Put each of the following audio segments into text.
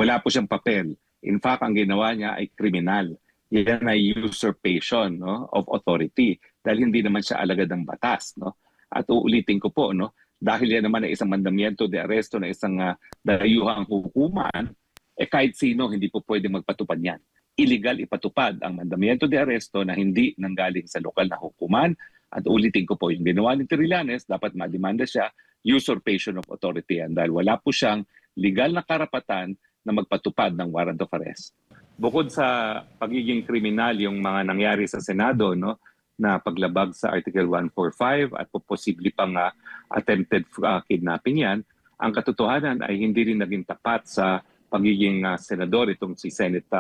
Wala po siyang papel. In fact, ang ginawa niya ay kriminal. Yan ay usurpation, no, of authority dahil hindi naman siya alagad ng batas. No? At uulitin ko po, no, dahil yan naman ay isang mandamiento de aresto na isang dayuhang hukuman, kahit sino hindi po pwede magpatupad yan. Illegal ipatupad ang mandamiento de aresto na hindi nanggaling sa lokal na hukuman. At ulitin ko po, yung ginawa ni Trillanes, dapat mademanda siya, usurpation of authority yan dahil wala po siyang legal na karapatan na magpatupad ng warrant of arrest. Bukod sa pagiging kriminal yung mga nangyari sa Senado, no, na paglabag sa Article 145 at posible pang attempted kidnapping yan, ang katotohanan ay hindi rin naging tapat sa pagiging senador itong si Senate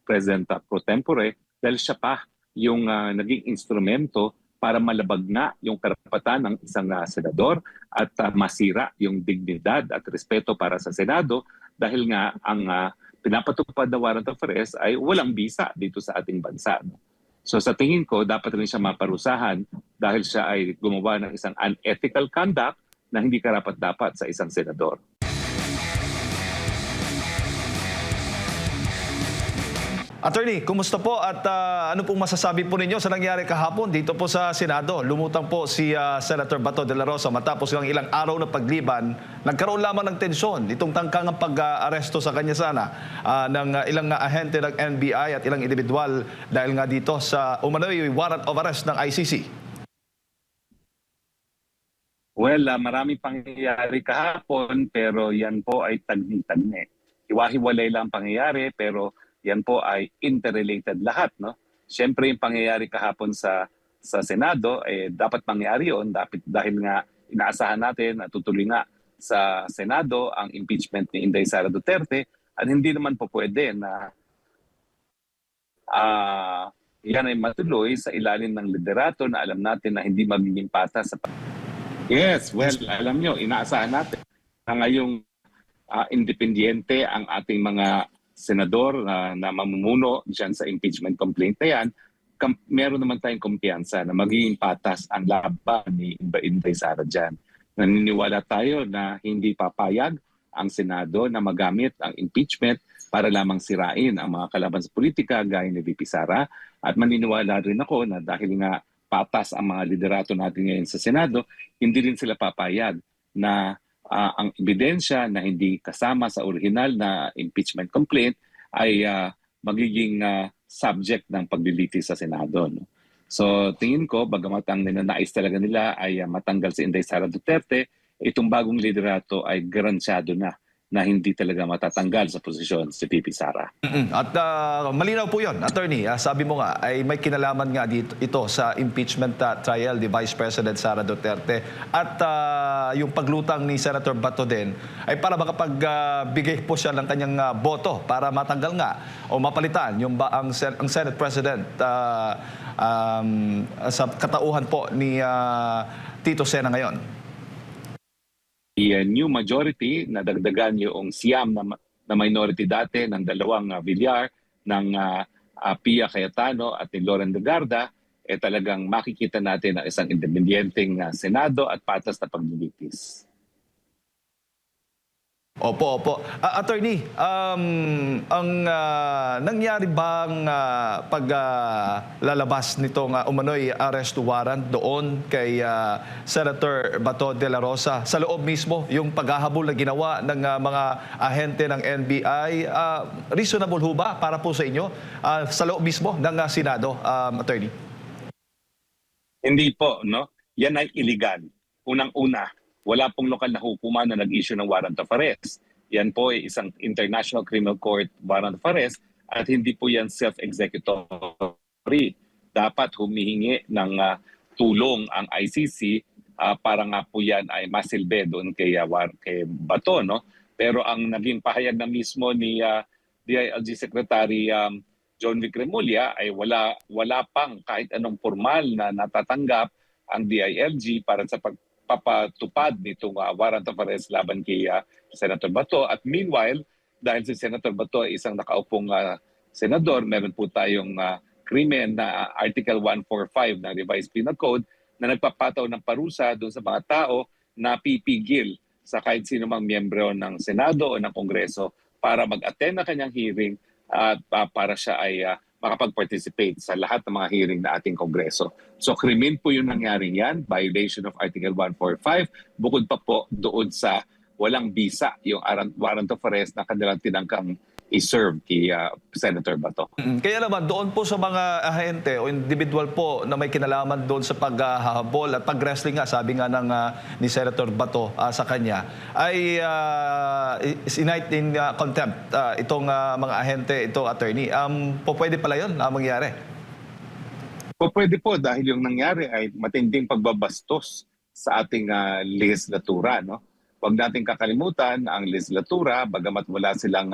President pro tempore dahil siya pa yung naging instrumento para malabag na yung karapatan ng isang senador at masira yung dignidad at respeto para sa Senado dahil nga ang pinapatupad na warrant of arrest ay walang bisa dito sa ating bansa. So sa tingin ko, dapat rin siya maparusahan dahil siya ay gumawa ng isang unethical conduct na hindi karapat-dapat sa isang senador. Attorney, kumusta po at ano pong masasabi po ninyo sa nangyari kahapon dito po sa Senado? Lumutang po si Senator Bato de la Rosa matapos ng ilang araw na pagliban. Nagkaroon lamang ng tensyon itong tangkangang pag-aresto sa kanya sana ng ilang ahente ng NBI at ilang individual dahil nga dito sa umano'y warrant of arrest ng ICC. Well, maraming pangyayari kahapon pero yan po ay tagni-tagne. Hiwa-hiwalay lang pangyayari pero yan po ay interrelated lahat, no? Siyempre yung pangyayari kahapon sa Senado dapat mangyari yon dahil nga inaasahan natin na tutuloy nga sa Senado ang impeachment ni Inday Sara Duterte at hindi naman po pwede na yan ay matuloy sa ilalim ng liderato na alam natin na hindi magiging patas sa Yes, well, alam nyo, inaasahan natin na ngayong independyente ang ating mga senador na mamumuno dyan sa impeachment complaint na yan, meron naman tayong kumpiyansa na magiging patas ang laban ni Inday Sara dyan. Naniniwala tayo na hindi papayag ang Senado na magamit ang impeachment para lamang sirain ang mga kalaban sa politika gaya ni VP Sara. At maniniwala rin ako na dahil nga patas ang mga liderato natin ngayon sa Senado, hindi rin sila papayag na ang ebidensya na hindi kasama sa original na impeachment complaint ay magiging subject ng paglilitis sa Senado. No? So tingin ko, bagamat ang ninanais talaga nila ay matanggal si Inday Sara Duterte, itong bagong liderato ay garansyado na hindi talaga matatanggal sa posisyon si VP Sara. At malinaw po yun, Attorney. Sabi mo nga, ay may kinalaman nga dito, ito sa impeachment trial ni Vice President Sara Duterte. At yung paglutang ni Senator Bato din, ay para makapagbigay po siya ng kanyang boto para matanggal nga o mapalitan yung ang Senate President sa katauhan po ni Tito Sena ngayon. New majority na dagdagan yung siyam na minority dati ng dalawang Villar, ng Pia Cayetano at ni Loren Legarda, talagang makikita natin ang isang independenteng Senado at patas na paglilitis. Opo. Attorney, ang nangyari bang paglalabas nitong umano'y arrest warrant doon kay Senator Bato de la Rosa sa loob mismo, yung paghahabol na ginawa ng mga ahente ng NBI, reasonable ho ba para po sa inyo sa loob mismo ng Senado, Attorney? Hindi po, no? Yan ay illegal. Unang-una, wala pong lokal na hukuman na nag-issue ng warrant of arrest. Yan po ay isang International Criminal Court warrant of arrest at hindi po yan self-executory. Dapat humihingi ng tulong ang ICC para nga po yan ay masilbi doon kay Bato. No? Pero ang naging pahayag na mismo ni DILG Secretary John Vic Remulla ay wala pang kahit anong formal na natatanggap ang DILG para sa papatupad nitong warrant of arrest laban kay Senator Bato. At meanwhile, dahil si Senator Bato ay isang nakaupong senador, meron po tayong krimen na Article 145 ng Revised Penal Code na nagpapataw ng parusa doon sa mga tao na pipigil sa kahit sino mang miyembro ng Senado o ng Kongreso para mag-attend ng kanyang hearing at para siya ay makapag-participate sa lahat ng mga hearing na ating Kongreso. So krimen po yung nangyaring yan, violation of Article 145, bukod pa po doon sa walang visa, yung warrant of arrest na kanilang tinangkang i-serve kay Senator Bato. Kaya naman doon po sa mga ahente o individual po na may kinalaman doon sa paghahabol at pag-wrestling nga, sabi nga ng ni Senator Bato sa kanya, ay cite in contempt itong mga ahente, ito attorney. Po pwede pala yun mangyari? O pwede po dahil yung nangyari ay matinding pagbabastos sa ating legislatura. No? Huwag natin kakalimutan ang legislatura, bagamat wala silang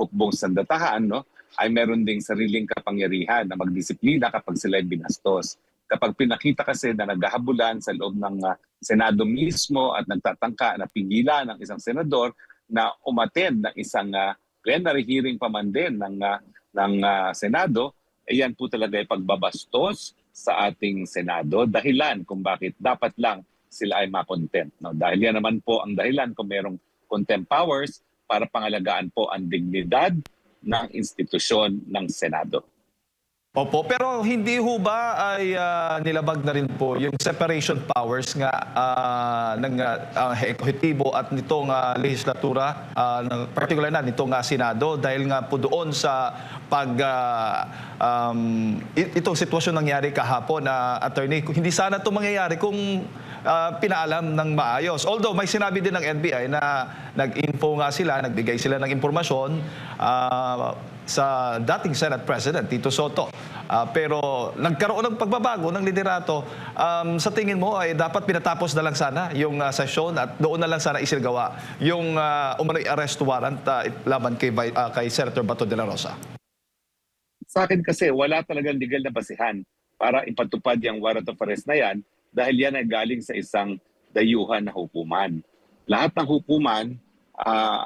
hukbong sandatahan, no, ay meron ding sariling kapangyarihan na magdisiplina kapag sila ay binastos. Kapag pinakita kasi na naghahabulan sa loob ng Senado mismo at nagtatangka na pigilan ng isang senador na umattend ng isang plenary hearing pa man din ng Senado, ayan po talaga ay pagbabastos sa ating Senado. Dahilan kung bakit dapat lang sila ay ma-contempt. No? Dahil yan naman po ang dahilan kung merong contempt powers para pangalagaan po ang dignidad ng institusyon ng Senado. Opo, pero hindi ho ba ay nilabag na rin po yung separation powers nga ng ehekutibo at nitong legislatura, particular na nitong Senado, dahil nga po doon sa itong sitwasyon nangyari kahapon na attorney, hindi sana ito mangyayari kung pinaalam ng maayos. Although may sinabi din ng NBI na nag-info nga sila, nagbigay sila ng impormasyon sa dating Senate President Tito Soto. Pero nagkaroon ng pagbabago ng liderato. Sa tingin mo ay dapat pinatapos na lang sana yung sesyon at doon na lang sana isinagawa yung umano'y arrest warrant laban kay Senator Bato de la Rosa. Sa akin kasi wala talagang legal na basihan para ipatupad yung warrant of arrest na yan dahil yan ay galing sa isang dayuhan na hukuman. Lahat ng hukuman,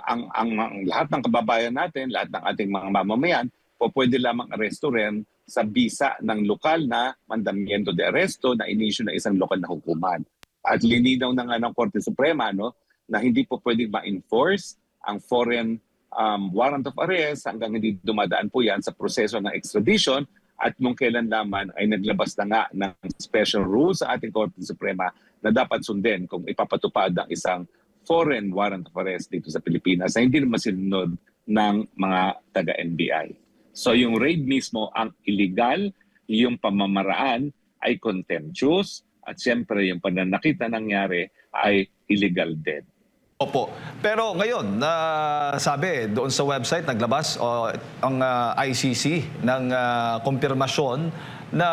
ang lahat ng kababayan natin, lahat ng ating mga mamamayan, pwede lamang aresto rin sa bisa ng lokal na mandamiento de arresto na inisyu ng isang lokal na hukuman. At lininaw na nga ng Korte Suprema, no, na hindi po pwedeng ma-enforce ang foreign warrant of arrest hanggang hindi dumadaan po yan sa proseso ng extradition. At nung kailan naman ay naglabas na nga ng special rules sa ating Korte Suprema na dapat sundin kung ipapatupad ang isang foreign warrant of arrest dito sa Pilipinas na hindi naman sinunod ng mga taga-NBI. So yung raid mismo ang illegal, yung pamamaraan ay contemptuous, at siyempre yung pananakit na nangyari ay illegal din. Opo. Pero ngayon, sabi doon sa website naglabas ang ICC ng kumpirmasyon na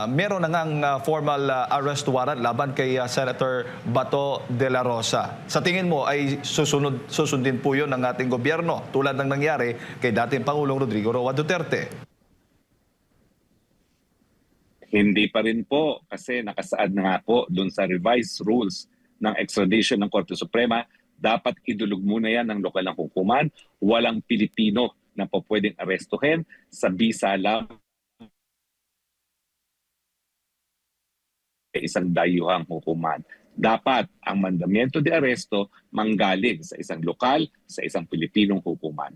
meron na ngang formal arrest warrant laban kay Senator Bato de la Rosa. Sa tingin mo ay susundin po yun ng ating gobyerno tulad ng nangyari kay dating Pangulong Rodrigo Roa Duterte? Hindi pa rin po kasi nakasaad na nga po doon sa revised rules ng extradition ng Korte Suprema, dapat idulog muna yan ng lokal ng hukuman. Walang Pilipino na po pwedeng arestuhin sa bisa lang isang dayuhang hukuman. Dapat ang mandamiento de aresto manggaling sa isang lokal, sa isang Pilipinong hukuman.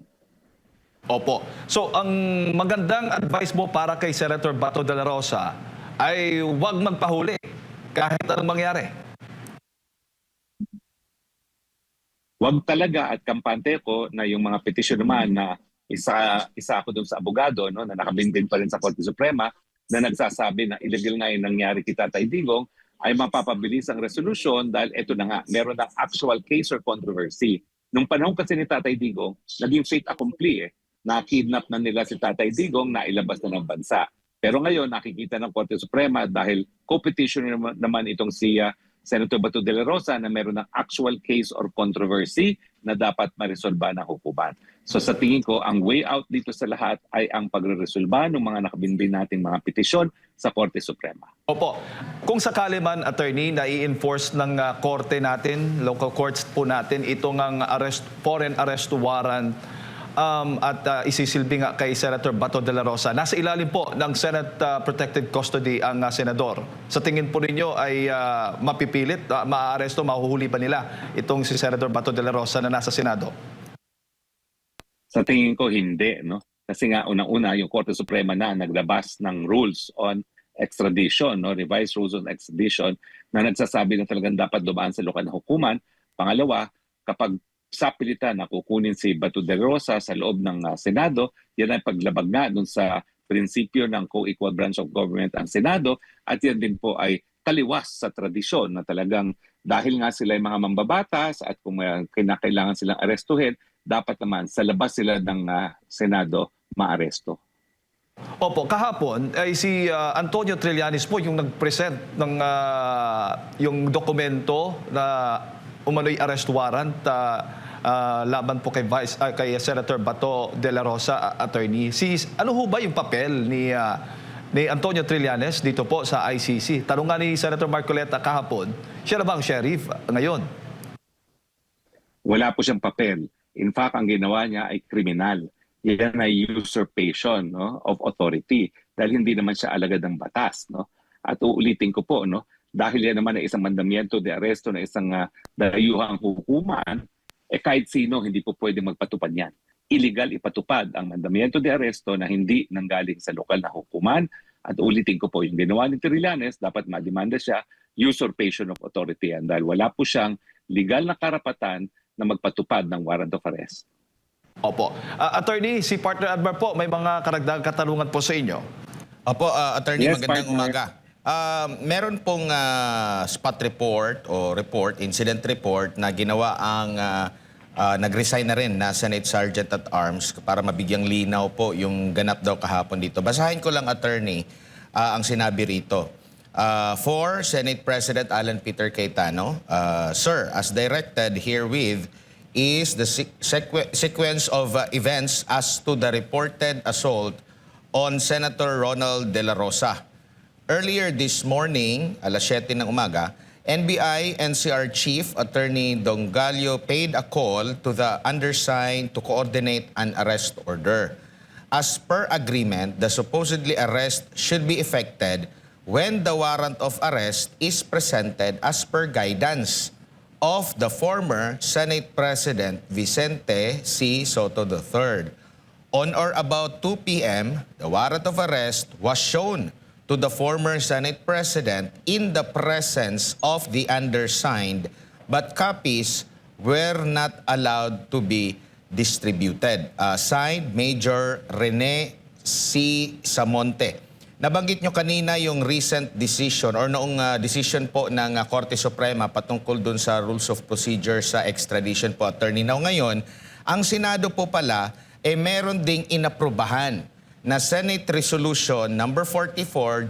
Opo. So ang magandang advice mo para kay Senator Bato de la Rosa ay huwag magpahuli kahit anong mangyari. Huwag talaga, at kampante ko na yung mga petisyon naman na isa ako doon sa abogado, no, na nakabinbin pa rin sa Korte Suprema na nagsasabi na illegal nga yung nangyari kay Tatay Digong, ay mapapabilis ang resolusyon dahil ito na nga, meron ng actual case or controversy. Nung panahon kasi ni Tatay Digong, naging fait accompli na-kidnap na nila si Tatay Digong na ilabas na ng bansa. Pero ngayon, nakikita ng Korte Suprema dahil co-petitioner naman itong si Senator Bato de la Rosa na meron ng actual case or controversy na dapat maresolba ng hukuman. So sa tingin ko, ang way out dito sa lahat ay ang pagreresolba ng mga nakabinbin nating mga petisyon sa Korte Suprema. Opo. Kung sakali man, attorney, na i-enforce ng korte natin, local courts po natin, itong ang foreign arrest warrant at isisilbi nga kay Senator Bato de la Rosa. Nasa ilalim po ng Senate Protected Custody ang senador. Sa tingin po ninyo ay mapipilit, maaaresto, mahuhuli ba nila itong si Senator Bato de la Rosa na nasa Senado? Sa tingin ko hindi, no? Kasi nga unang-una yung Korte Suprema na naglabas ng rules on extradition, no? Revised rules on extradition na nagsasabi na talagang dapat dumaan sa lokal na hukuman. Pangalawa, kapag sa pilitan na kukunin si Bato de Rosa sa loob ng Senado, yan ay paglabag nga dun sa prinsipyo ng co-equal branch of government ang Senado at yan din po ay taliwas sa tradisyon na talagang dahil nga sila ay mga mambabatas at kung kinakailangan silang arestuhin, dapat naman sa labas sila ng Senado maaresto. Opo, kahapon ay si Antonio Trillanes po yung nag-present ng yung dokumento na umano'y arrest warrant laban po kay Senator Bato de la Rosa, attorney. Ano ho ba yung papel ni Antonio Trillanes dito po sa ICC? Tanong nga ni Senator Marcoleta kahapon, siya na ba ang sheriff ngayon? Wala po siyang papel. In fact, ang ginawa niya ay kriminal. Yan ay usurpation, no, of authority dahil hindi naman siya alagad ng batas, no. At uulitin ko po, no, dahil yan naman ay isang mandamiento de aresto na isang dayuhang hukuman, kahit sino hindi po pwede magpatupad yan. Illegal ipatupad ang mandamiento de aresto na hindi nanggaling sa lokal na hukuman. At ulitin ko po, yung ginawa ni Trillanes, dapat mademanda siya usurpation of authority yan dahil wala po siyang legal na karapatan na magpatupad ng warrant of arrest. Opo. Attorney, si Partner Admar po, may mga karagdagang katanungan po sa inyo. Opo, Attorney, Yes, magandang partner. umaga. Meron pong spot report o incident report na ginawa ang nag-resign na rin na Senate Sergeant at Arms para mabigyang linaw po yung ganap daw kahapon dito. Basahin ko lang, Attorney, ang sinabi rito. For Senate President Alan Peter Cayetano, Sir, as directed herewith, is the sequence of events as to the reported assault on Senator Ronald De La Rosa. Earlier this morning, alas 7 ng umaga, NBI NCR Chief Attorney Dongalio paid a call to the undersigned to coordinate an arrest order. As per agreement, the supposedly arrest should be effected when the warrant of arrest is presented as per guidance of the former Senate President Vicente C. Soto III. On or about 2 p.m., the warrant of arrest was shown to the former Senate President in the presence of the undersigned, but copies were not allowed to be distributed. Signed, Major Rene C. Samonte. Nabanggit nyo kanina yung recent decision or noong decision po ng Korte Suprema patungkol dun sa rules of procedure sa extradition po, Attorney. Now ngayon, ang Senado po pala, meron ding inaprubahan na Senate Resolution number 44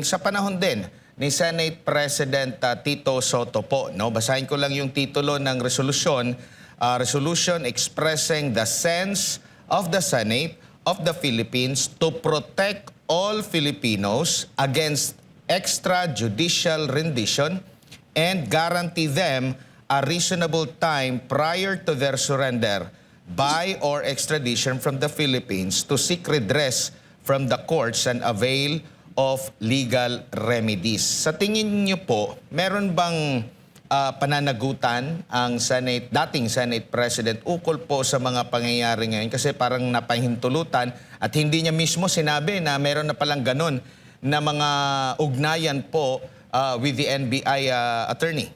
sa panahon din ni Senate President Tito Soto po. No? Basahin ko lang yung titulo ng resolution. Resolution expressing the sense of the Senate of the Philippines to protect all Filipinos against extrajudicial rendition and guarantee them a reasonable time prior to their surrender by or extradition from the Philippines to seek redress from the courts and avail of legal remedies. Sa tingin niyo po, meron bang pananagutan ang dating Senate President ukol po sa mga pangyayari ngayon? Kasi parang napahintulutan at hindi niya mismo sinabi na meron na palang ganun na mga ugnayan po with the NBI, Attorney.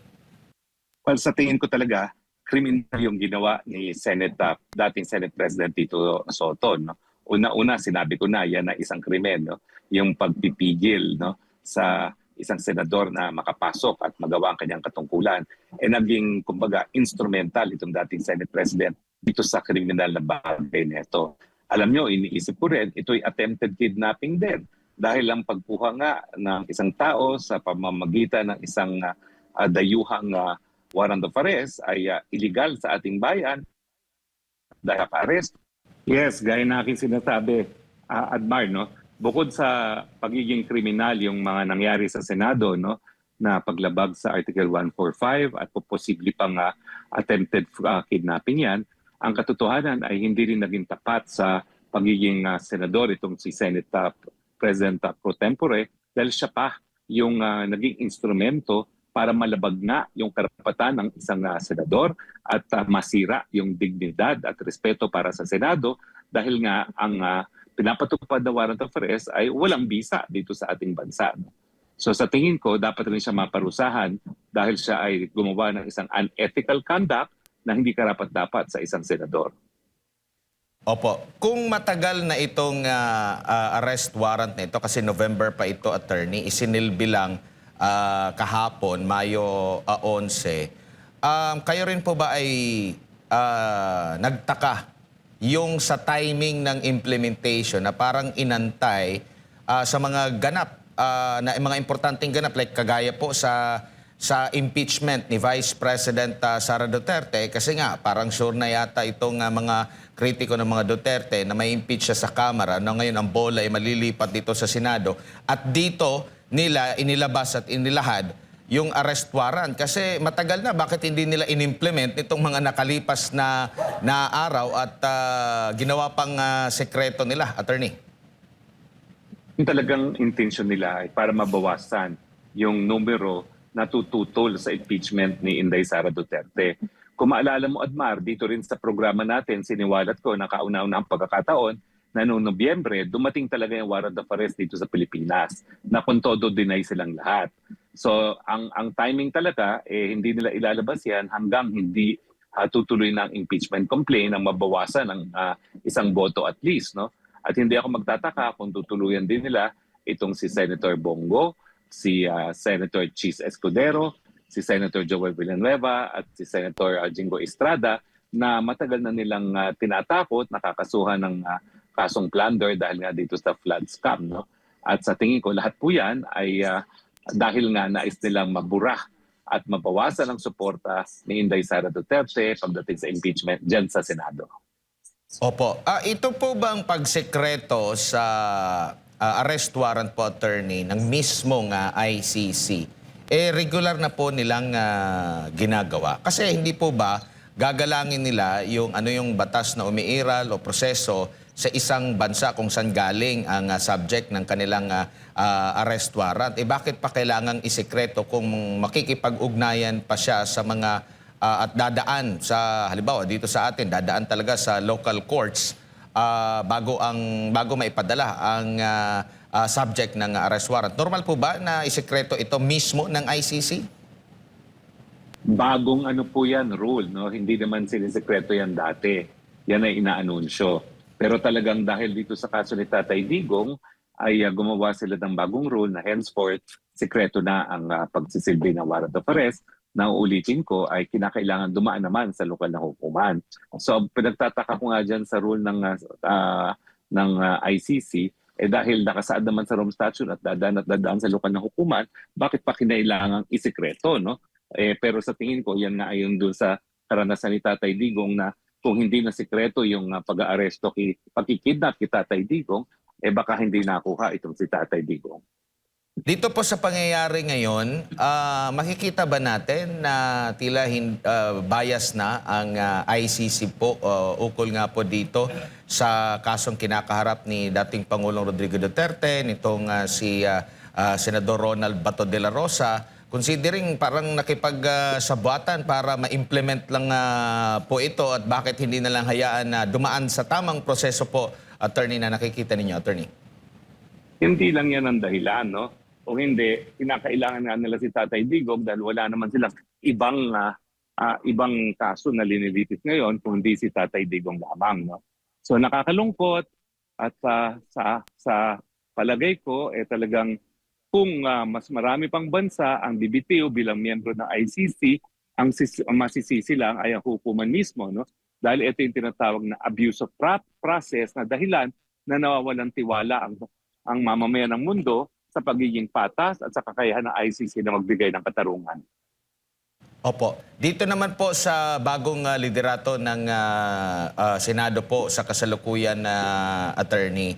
Well, sa tingin ko talaga, kriminal yung ginawa ni dating Senate President Tito Soto. No? Una-una, sinabi ko na, yan na isang krimen. No? Yung pagpipigil, no? Sa isang senador na makapasok at magawa ang kanyang katungkulan. Naging, kumbaga, instrumental itong dating Senate President dito sa kriminal na bagay nito. Alam nyo, iniisip ko rin, ito'y attempted kidnapping din. Dahil ang pagkuha nga ng isang tao sa pamamagitan ng isang dayuhang warrant of arrest ay illegal sa ating bayan dahil pa-arrest. Yes, gaya na aking sinasabi, Admar, no? Bukod sa pagiging kriminal yung mga nangyari sa Senado, no, na paglabag sa Article 145 at posible pang attempted kidnapping yan, ang katotohanan ay hindi rin naging tapat sa pagiging senador itong si Senate President pro tempore dahil siya pa yung naging instrumento para malabag nga yung karapatan ng isang senador at masira yung dignidad at respeto para sa Senado dahil nga ang pinapatupad na warrant of arrest ay walang bisa dito sa ating bansa. So sa tingin ko, dapat rin siya maparusahan dahil siya ay gumawa ng isang unethical conduct na hindi karapat-dapat sa isang senador. Opo. Kung matagal na itong arrest warrant na ito, kasi November pa ito, attorney, isinilbi lang kahapon, Mayo 11, kayo rin po ba ay nagtaka yung sa timing ng implementation na parang inantay sa mga ganap, na mga importanteng ganap, like kagaya po sa impeachment ni Vice President Sara Duterte, kasi nga parang sure na yata itong mga kritiko ng mga Duterte na may impeach siya sa Kamara na ngayon ang bola ay malilipat dito sa Senado at dito nila inilabas at inilahad yung arrest warrant kasi matagal na bakit hindi nila inimplement nitong mga nakalipas na araw at ginawa pang sekreto nila, attorney? Yung talagang intention nila ay para mabawasan yung numero na tututol sa impeachment ni Inday Sara Duterte. Kung maalala mo, Admar, dito rin sa programa natin, siniwalat ko na kauna-una ang pagkakataon na noong Nobyembre, dumating talaga yung warrant of arrest dito sa Pilipinas na kung todo deny silang lahat. So ang timing talaga, hindi nila ilalabas yan hanggang hindi tutuloy ng impeachment complaint ang mabawasan ng isang boto at least. No? At hindi ako magtataka kung tutuluyan din nila itong si Senator Bongo, si Senator Chis Escudero, si Senator Joel Villanueva at si Senator Jingo Estrada na matagal na nilang tinatakot, nakakasuhan ng kasong plunder dahil nga dito sa flood scam. No? At sa tingin ko, lahat po yan ay dahil nga nais nilang mabura at mabawasan ang suporta ni Inday Sara Duterte pagdating sa impeachment dyan sa Senado. Opo. Ito po bang pagsekreto sa arrest warrant po, attorney, ng mismong ICC, regular na po nilang ginagawa? Kasi hindi po ba gagalangin nila yung yung batas na umiiral o proseso sa isang bansa kung saan galing ang subject ng kanilang arrest warrant? Bakit pa kailangang isekreto kung makikipag-ugnayan pa siya sa mga at dadaan sa, halimbawa dito sa atin, dadaan talaga sa local courts bago maipadala ang subject ng arrest warrant. Normal po ba na isekreto ito mismo ng ICC? Bagong po yan, rule. No? Hindi naman sinisekreto yan dati. Yan ay inaanunsyo. Pero talagang dahil dito sa kaso ni Tatay Digong, ay gumawa sila ng bagong rule na henceforth, sekreto na ang pagsisilbi ng warrant of arrest. Na uulitin ko ay kinakailangan dumaan naman sa lokal na hukuman. So pinagtataka ko nga dyan sa rule ng ICC, dahil nakasaad naman sa Rome Statute at dadaan sa lokal na hukuman, bakit pa kinailangang isekreto? No? Pero sa tingin ko, yan nga ayon doon sa karanasan ni Tatay Digong na kung hindi na sekreto yung pag-aaresto, pagkikidnap kay Tatay Digong, baka hindi nakuha itong si Tatay Digong. Dito po sa pangyayari ngayon, makikita ba natin na tila bias na ang ICC po ukol nga po dito sa kasong kinakaharap ni dating Pangulong Rodrigo Duterte, nitong si Senador Ronald Bato de la Rosa, considering parang nakipagsabuatan para ma-implement lang po ito at bakit hindi na lang hayaan na dumaan sa tamang proseso po, attorney, na nakikita ninyo, attorney? Hindi lang yan ang dahilan, no? O hindi, kinakailangan nga nila si Tatay Digong dahil wala naman silang ibang kaso na linilitis ngayon kung hindi si Tatay Digong lamang. No? So nakakalungkot at sa palagay ko, talagang kung mas marami pang bansa ang BBTO bilang miyembro ng ICC, ang masisisi lang ay ang hukuman mismo. No? Dahil ito yung tinatawag na abuse of process na dahilan na nawawalan tiwala ang mamamayan ng mundo sa pagiging patas at sa kakayahan ng ICC na magbigay ng katarungan. Opo. Dito naman po sa bagong liderato ng Senado po sa kasalukuyan na attorney,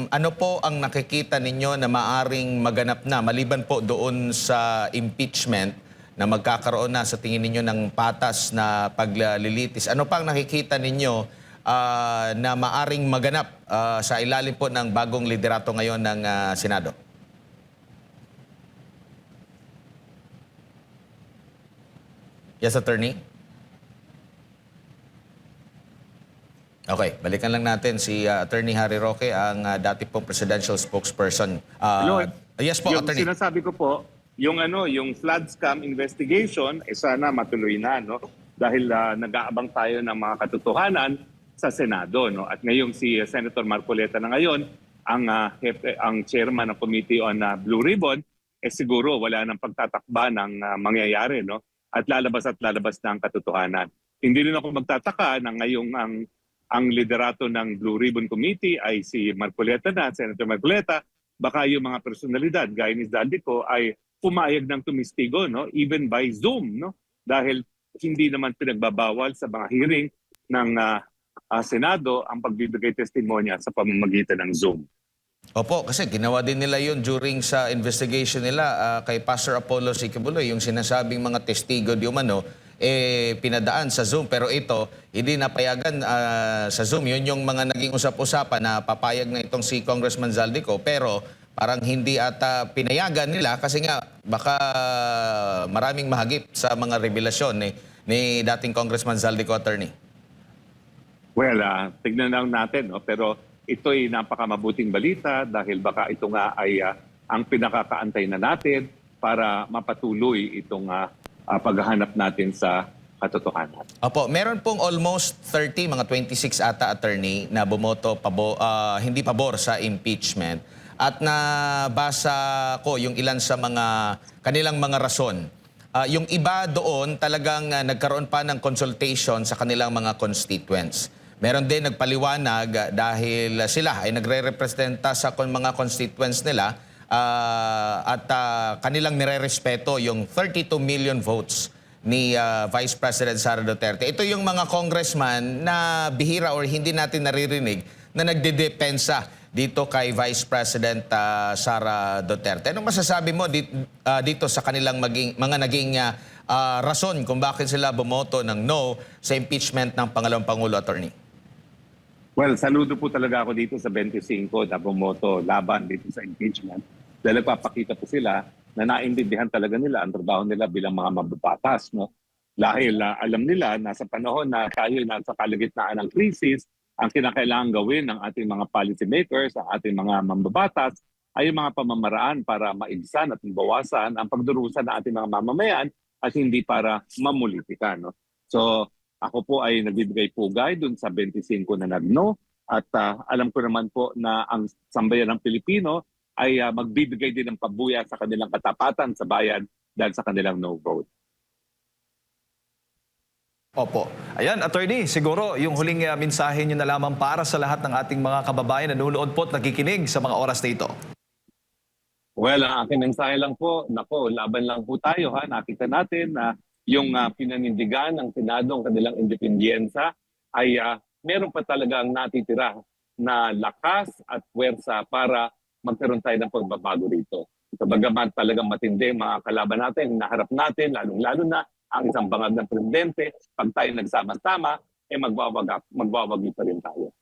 ano po ang nakikita ninyo na maaring maganap na maliban po doon sa impeachment na magkakaroon na sa tingin ninyo ng patas na paglilitis? Ano pang nakikita ninyo na maaring maganap sa ilalim po ng bagong liderato ngayon ng Senado? Yes, attorney? Okay, balikan lang natin si Attorney Harry Roque, ang dati pong presidential spokesperson. Hello. Yes po, Yung attorney. sinasabi ko po, yung flood scam investigation, sana matuloy na, no? Dahil nag-aabang tayo ng mga katotohanan sa Senado, no? At ngayong si Senator Marcoleta na ngayon, ang chairman ng Committee on Blue Ribbon, siguro wala nang pagtatakba ng mangyayari, no? At lalabas na ang katotohanan. Hindi rin ako magtataka na ngayong ang liderato ng Blue Ribbon Committee ay si Marcoleta na, Senator Marcoleta, baka yung mga personalidad gaya ni Zaldico ay pumayag ng tumistigo, no? Even by Zoom, no? Dahil hindi naman pinagbabawal sa mga hearing ng Senado ang pagbibigay testimonya sa pamamagitan ng Zoom. Opo, kasi ginawa din nila yun during sa investigation nila kay Pastor Apollo Siquibuloy, yung sinasabing mga testigo di umano, pinadaan sa Zoom. Pero ito, hindi napayagan sa Zoom. Yun yung mga naging usap-usapan na papayag na itong si Congressman Zaldico. Pero parang hindi ata pinayagan nila kasi nga baka maraming mahagip sa mga revelasyon ni dating Congressman Zaldico, attorney. Well, tignan lang natin, no? Pero ito'y napakamabuting balita dahil baka ito nga ay ang pinakakaantay na natin para mapatuloy itong paghahanap natin sa katotohanan. Opo, meron pong almost 30, mga 26 ata, attorney, na bumoto hindi pabor sa impeachment. At nabasa ko yung ilan sa mga kanilang mga rason. Yung iba doon talagang nagkaroon pa ng consultation sa kanilang mga constituents. Meron din nagpaliwanag dahil sila ay nagre-representa sa mga constituents nila at kanilang nire-respeto yung 32 million votes ni Vice President Sara Duterte. Ito yung mga congressman na bihira or hindi natin naririnig na nagdedepensa dito kay Vice President Sara Duterte. Anong masasabi mo dito sa kanilang mga naging rason kung bakit sila bumoto ng no sa impeachment ng pangalawang Pangulo, attorney? Well, saludo po talaga ako dito sa 25 na bumoto laban dito sa impeachment. Dahil nagpapakita po sila na naintindihan talaga nila ang trabaho nila bilang mga mababatas. No? Dahil alam nila na sa panahon na tayo nasa kalagitnaan ng krisis, ang kinakailangan gawin ng ating mga policy makers, ang ating mga mambabatas, ay yung mga pamamaraan para maibsan at mabawasan ang pagdurusa ng ating mga mamamayan at hindi para mamulitika. No? So, ako po ay nagbibigay pugay dun sa 25 na nag-no at alam ko naman po na ang sambayan ng Pilipino ay magbibigay din ng pabuya sa kanilang katapatan sa bayan dahil sa kanilang no vote. Opo. Ayan, attorney, siguro yung huling mensahe niyo na lamang para sa lahat ng ating mga kababayan na nanonood po at nakikinig sa mga oras na ito. Well, ang akin mensahe lang po, laban lang po tayo. Nakita natin na yung pinanindigan ng Senado, ang kanilang independensa, ay meron pa talagang natitira na lakas at puwersa para magkaroon tayo ng pagbabago rito. So, bagaman talagang matindi mga kalaban natin, naharap natin, lalong-lalo na ang isang bangag ng presidente, pag tayo nagsama-sama, magwawagi pa rin tayo.